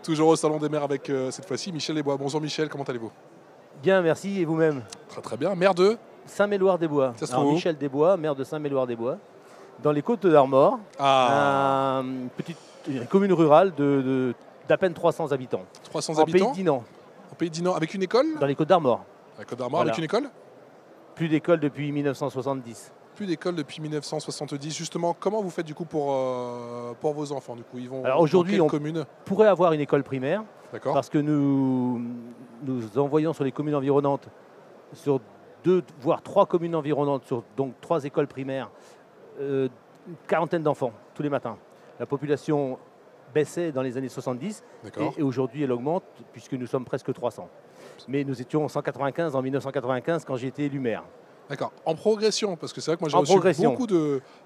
Toujours au Salon des maires avec cette fois-ci Michel Desbois. Bonjour Michel, comment allez-vous? Bien, merci. Et vous-même? Très très bien. Maire de Saint-Méloire-des-Bois. Ça se trouve où? Michel Desbois, maire de Saint-Méloire-des-Bois, dans les Côtes d'Armor, une commune rurale d'à peine 300 habitants. 300 en habitants Pays de Dinan. En Pays de Dinan, avec une école? Dans les Côtes d'Armor. La Côte d'Armor, Voilà. avec une école? Plus d'école depuis 1970. Plus d'école depuis 1970. Justement, comment vous faites du coup pour vos enfants du coup, ils vont Alors aujourd'hui, on pourrait avoir une école primaire. D'accord. Parce que nous envoyons sur les communes environnantes, sur 2 voire 3 communes environnantes, sur donc 3 écoles primaires, une quarantaine d'enfants tous les matins. La population baissait dans les années 70 et aujourd'hui elle augmente puisque nous sommes presque 300. Mais nous étions 195 en 1995 quand j'ai été élu maire. D'accord. En progression, parce que c'est vrai que moi j'ai reçu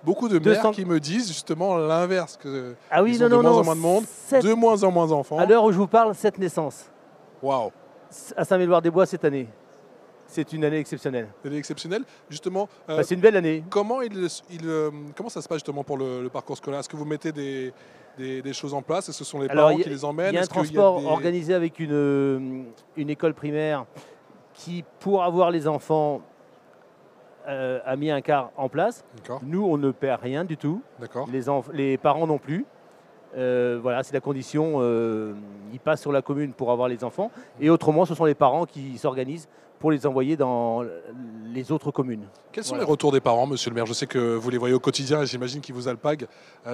beaucoup de maires qui me disent justement l'inverse, que ils ont de moins en moins de monde, de moins en moins d'enfants. À l'heure où je vous parle, 7 naissances. Waouh. À Saint-Méloire-des-Bois cette année. C'est une année exceptionnelle. Une année exceptionnelle, justement. C'est une belle année. Comment ça se passe justement pour le parcours scolaire? Est-ce que vous mettez des choses en place? Est-ce que ce sont les parents qui les emmènent? Il y a un transport organisé avec une école primaire qui, pour avoir les enfants, a mis un car en place. Nous, on ne perd rien du tout. Les parents non plus. Voilà, c'est la condition. Ils passent sur la commune pour avoir les enfants. Et autrement, ce sont les parents qui s'organisent pour les envoyer dans les autres communes. Quels sont les retours des parents, monsieur le maire? Je sais que vous les voyez au quotidien et j'imagine qu'ils vous alpaguent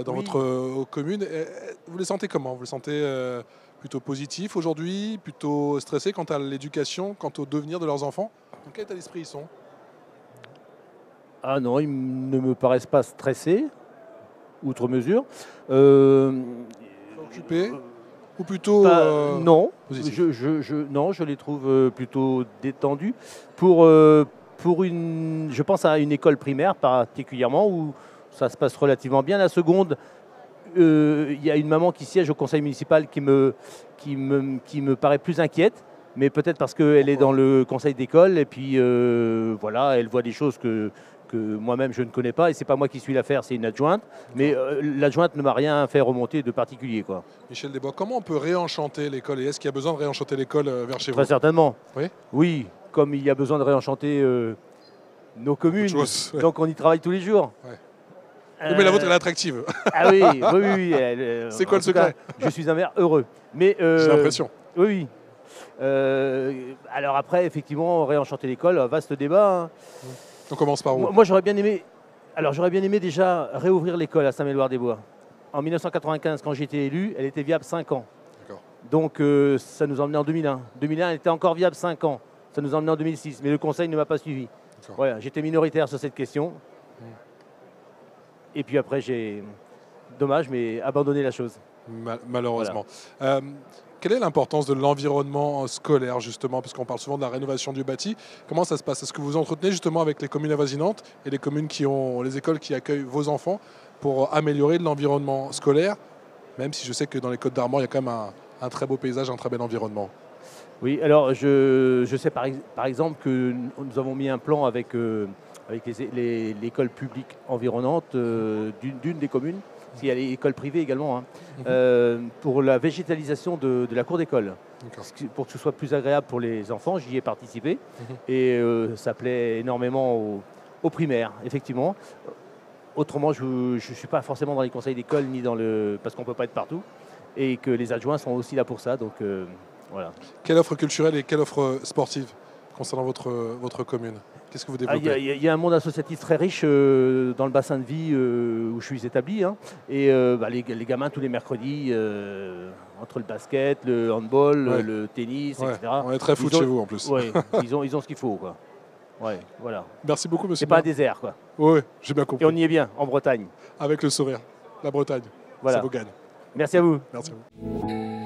dans votre commune. Vous les sentez comment? Vous les sentez plutôt positifs aujourd'hui, plutôt stressés quant à l'éducation, quant au devenir de leurs enfants? Dans quel état d'esprit ils sont? Ah non, ils ne me paraissent pas stressés, outre mesure. Occupés ou plutôt non, je les trouve plutôt détendus. Je pense à une école primaire particulièrement où ça se passe relativement bien. La seconde, il y a une maman qui siège au conseil municipal qui me paraît plus inquiète, mais peut-être parce qu'elle est dans le conseil d'école et puis voilà, elle voit des choses que moi-même je ne connais pas et c'est pas moi qui suis l'affaire, c'est une adjointe. Mais l'adjointe ne m'a rien fait remonter de particulier, quoi. Michel Desbois, comment on peut réenchanter l'école et est-ce qu'il y a besoin de réenchanter l'école vers chez vous? Très certainement. Oui. Oui, comme il y a besoin de réenchanter nos communes, donc on y travaille tous les jours. Ouais. Oui, mais la vôtre elle est attractive. Ah oui, oui. C'est quoi le secret? Je suis un maire heureux. Mais j'ai l'impression. Oui. Alors après, effectivement, réenchanter l'école, vaste débat. Hein. On commence par où? Moi, j'aurais bien aimé déjà réouvrir l'école à Saint-Méloire-des-Bois. En 1995, quand j'ai été élu, elle était viable 5 ans. Donc ça nous a emmené en 2001. 2001, elle était encore viable 5 ans. Ça nous a emmené en 2006. Mais le Conseil ne m'a pas suivi. Voilà, j'étais minoritaire sur cette question. Et puis après, j'ai, dommage, mais abandonné la chose. Malheureusement. Voilà. Quelle est l'importance de l'environnement scolaire, justement, puisqu'on parle souvent de la rénovation du bâti? Comment ça se passe? Est-ce que vous entretenez justement avec les communes avoisinantes et les communes qui ont les écoles qui accueillent vos enfants pour améliorer l'environnement scolaire? Même si je sais que dans les Côtes d'Armor, il y a quand même un très beau paysage, un très bel environnement. Oui, alors je sais par exemple que nous avons mis un plan avec l'école publique environnante d'une des communes. Il y a les écoles privées également, pour la végétalisation de la cour d'école. Pour que ce soit plus agréable pour les enfants, j'y ai participé. Et ça plaît énormément aux primaires, effectivement. Autrement, je ne suis pas forcément dans les conseils d'école, ni parce qu'on ne peut pas être partout. Et que les adjoints sont aussi là pour ça. Donc, voilà. Quelle offre culturelle et quelle offre sportive concernant votre commune? Qu'est-ce que vous développez? Il y a un monde associatif très riche dans le bassin de vie où je suis établi. Et les gamins, tous les mercredis, entre le basket, le handball, le tennis, etc. On est très foot chez vous en plus. Oui, ils ont ce qu'il faut, quoi. Ouais, voilà. Merci beaucoup, monsieur. C'est pas un désert, quoi. Oui, j'ai bien compris. Et on y est bien, en Bretagne. Avec le sourire. La Bretagne, voilà. Ça vous gagne. Merci à vous. Merci à vous.